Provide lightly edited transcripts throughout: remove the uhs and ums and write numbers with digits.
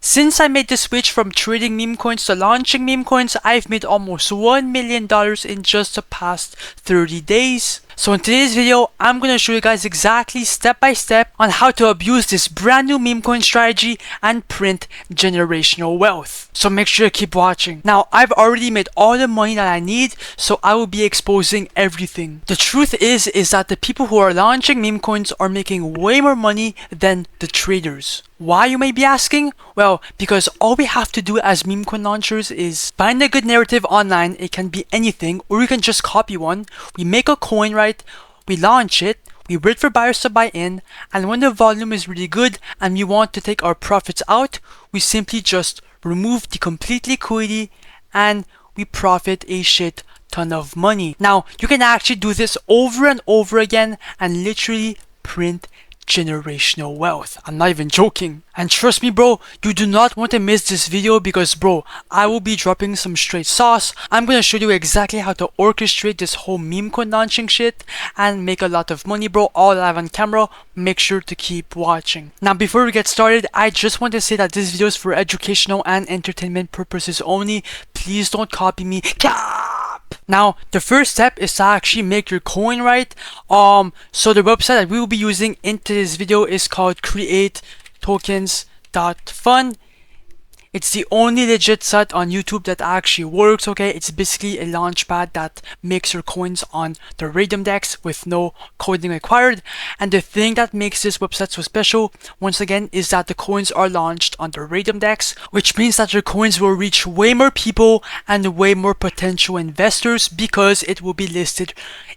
Since I made the switch from trading meme coins to launching meme coins, I've made almost $1 million in just the past 30 days. So in today's video, I'm going to show you guys exactly step by step on how to abuse this brand new meme coin strategy and print generational wealth. So make sure to keep watching. Now, I've already made all the money that I need, so I will be exposing everything. The truth is that the people who are launching meme coins are making way more money than the traders. Why, you may be asking? Well, because all we have to do as meme coin launchers is find a good narrative online. It can be anything, or you can just copy one. We make a coin, right? We launch it, we wait for buyers to buy in, and when the volume is really good and we want to take our profits out, we simply just remove the complete liquidity and we profit a shit ton of money. Now, you can actually do this over and over again and literally print generational wealth. I'm not even joking. And trust me, bro, you do not want to miss this video because, bro, I will be dropping some straight sauce. I'm gonna show you exactly how to orchestrate this whole meme coin launching shit and make a lot of money, bro, all live on camera. Make sure to keep watching. Now, before we get started, I just want to say that this video is for educational and entertainment purposes only. Please don't copy me. Now, the first step is to actually make your coin, right? So the website that we will be using into this video is called create token.Fun. It's the only legit site on YouTube that actually works, okay? It's basically a launchpad that makes your coins on the Radium Dex with no coding required. And the thing that makes this website so special, once again, is that the coins are launched on the Radium Dex, which means that your coins will reach way more people and way more potential investors because it will be listed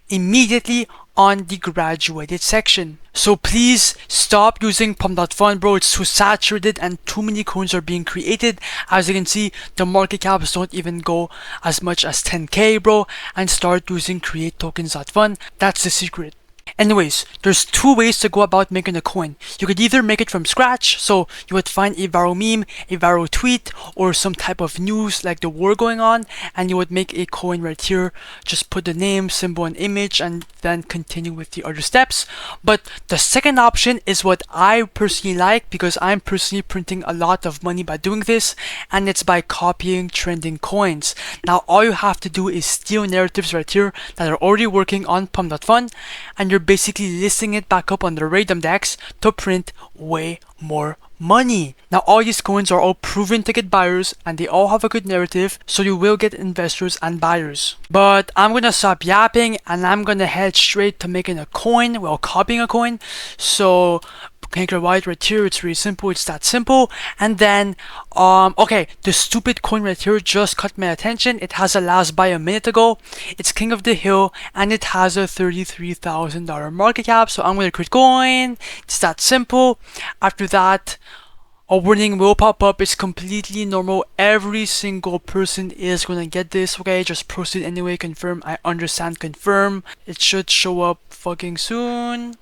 immediately on the graduated section. So please stop using Pump.Fun, bro. It's too saturated and too many coins are being created. As you can see, the market caps don't even go as much as 10k, bro. And start using create tokens.fun. That's the secret. Anyways, there's two ways to go about making a coin. You could either make it from scratch, so you would find a viral meme, a viral tweet, or some type of news like the war going on, and you would make a coin right here. Just put the name, symbol, and image, and then continue with the other steps. But the second option is what I personally like because I'm personally printing a lot of money by doing this, and it's by copying trending coins. Now, all you have to do is steal narratives right here that are already working on Pump.Fun, and you're basically listing it back up on the Radium Dex to print way more money. Now, all these coins are all proven to get buyers and they all have a good narrative, so you will get investors and buyers. But I'm gonna stop yapping and I'm gonna head straight to making a coin, well, copying a coin. So click right here. It's really simple. It's that simple. And then okay, the stupid coin right here just caught my attention. It has a last buy a minute ago. It's King of the Hill and it has a $33,000 market cap. So I'm gonna create coin. It's that simple. After that, a warning will pop up. It's completely normal. Every single person is gonna get this. Okay, just proceed anyway. Confirm. I understand. Confirm. It should show up fucking soon.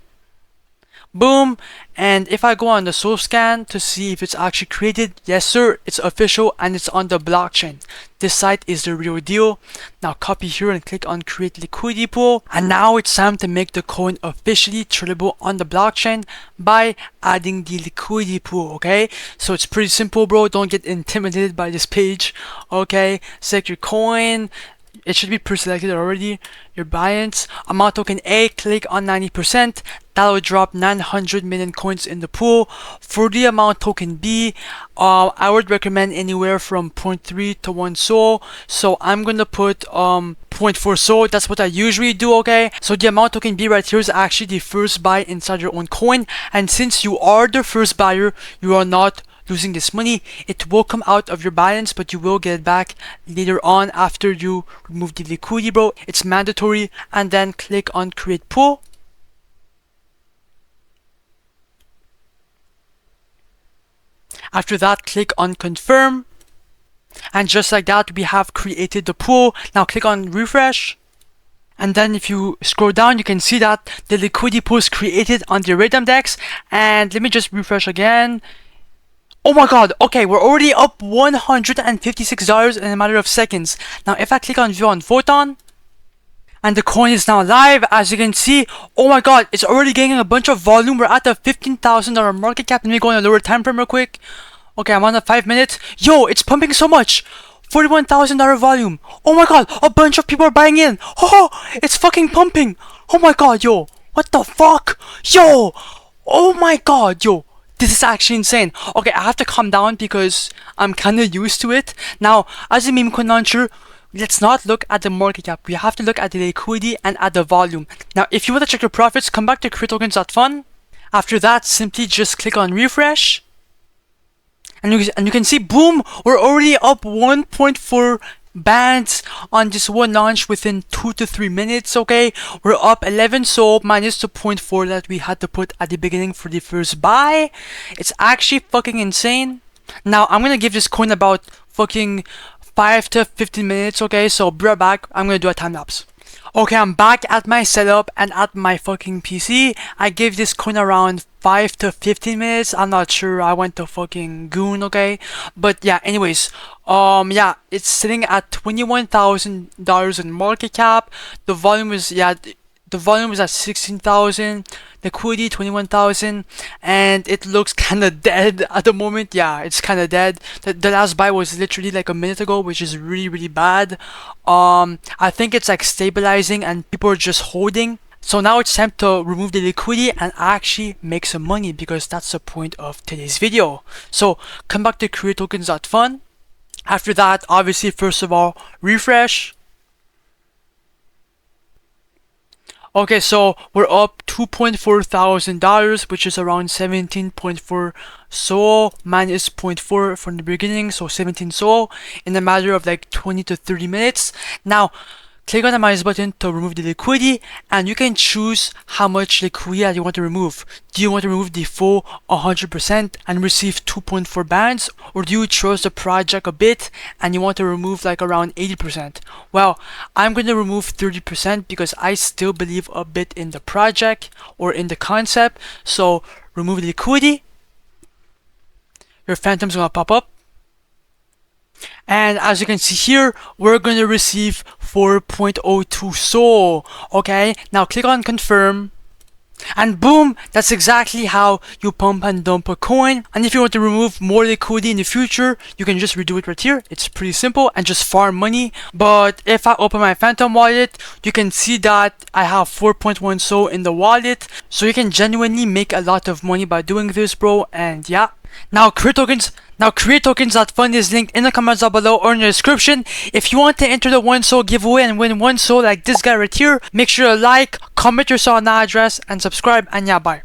Boom. And if I go on the soul scan to see if it's actually created, yes sir, it's official and it's on the blockchain. This site is the real deal. Now copy here and click on create liquidity pool, and now it's time to make the coin officially tradable on the blockchain by adding the liquidity pool. Okay, so it's pretty simple, bro. Don't get intimidated by this page. Okay, select your coin. It should be pre-selected already. Your buy-ins, amount token A, click on 90%. That will drop 900 million coins in the pool. For the amount token B, I would recommend anywhere from 0.3 to 1 SOL. So I'm gonna put 0.4 SOL. That's what I usually do. Okay, so the amount token B right here is actually the first buy inside your own coin, and since you are the first buyer, you are not losing this money. It will come out of your balance, but you will get it back later on after you remove the liquidity, bro. It's mandatory. And then click on create pool. After that, click on confirm, and just like that, we have created the pool. Now click on refresh. And then if you scroll down, you can see that the liquidity pool is created on the Radium Dex. And let me just refresh again. Oh my god, okay, we're already up $156 in a matter of seconds. Now if I click on view on Photon, and the coin is now live, as you can see. Oh my god, it's already getting a bunch of volume. We're at the $15,000 market cap. Let me go on a lower time frame real quick. Okay, I'm on a 5 minute. Yo, it's pumping so much. $41,000 volume. Oh my god, a bunch of people are buying in. Oh, it's fucking pumping. Oh my god, yo. What the fuck? Yo. Oh my god, yo. This is actually insane. Okay, I have to calm down because I'm kind of used to it. Now, as a meme coin launcher, let's not look at the market cap. We have to look at the liquidity and at the volume. Now, if you want to check your profits, come back to token.Learn. After that, simply just click on refresh. And you can see, boom, we're already up 1.4 bands on this one launch within 2 to 3 minutes. Okay, we're up 11, so minus the 0.4 that we had to put at the beginning for the first buy. It's actually fucking insane. Now I'm gonna give this coin about fucking 5 to 15 minutes. Okay, so be right back. I'm gonna do a time lapse. Okay, I'm back at my setup and at my fucking PC. I gave this coin around 5 to 15 minutes. I'm not sure. I went to fucking goon, okay? But yeah, anyways, yeah, it's sitting at $21,000 in market cap. The volume is, yeah, the volume is at 16,000. Liquidity 21,000, and it looks kind of dead at the moment. Yeah, it's kind of dead. The last buy was literally like a minute ago, which is really bad. I think it's like stabilizing and people are just holding. So now it's time to remove the liquidity and actually make some money, because that's the point of today's video. So come back to token.Learn. After that, obviously, first of all, refresh. Okay, so we're up $2,400, which is around 17.4 SOL minus 0.4 from the beginning, so 17 SOL in a matter of like 20 to 30 minutes. Now, click on the minus button to remove the liquidity, and you can choose how much liquidity that you want to remove. Do you want to remove the full 100% and receive 2.4 bands, or do you trust the project a bit and you want to remove like around 80%? Well, I'm going to remove 30% because I still believe a bit in the project or in the concept. So remove the liquidity. Your phantom's gonna pop up. And as you can see here, we're going to receive 4.02 SOL. Okay, now click on confirm. And boom, that's exactly how you pump and dump a coin. And if you want to remove more liquidity in the future, you can just redo it right here. It's pretty simple and just farm money. But if I open my Phantom wallet, you can see that I have 4.1 SOL in the wallet. So you can genuinely make a lot of money by doing this, bro. And yeah. Now create token.Fun is linked in the comments down below or in the description. If you want to enter the 1 SOL giveaway and win 1 SOL like this guy right here, make sure to like, comment your Solana address, and subscribe. And yeah, bye.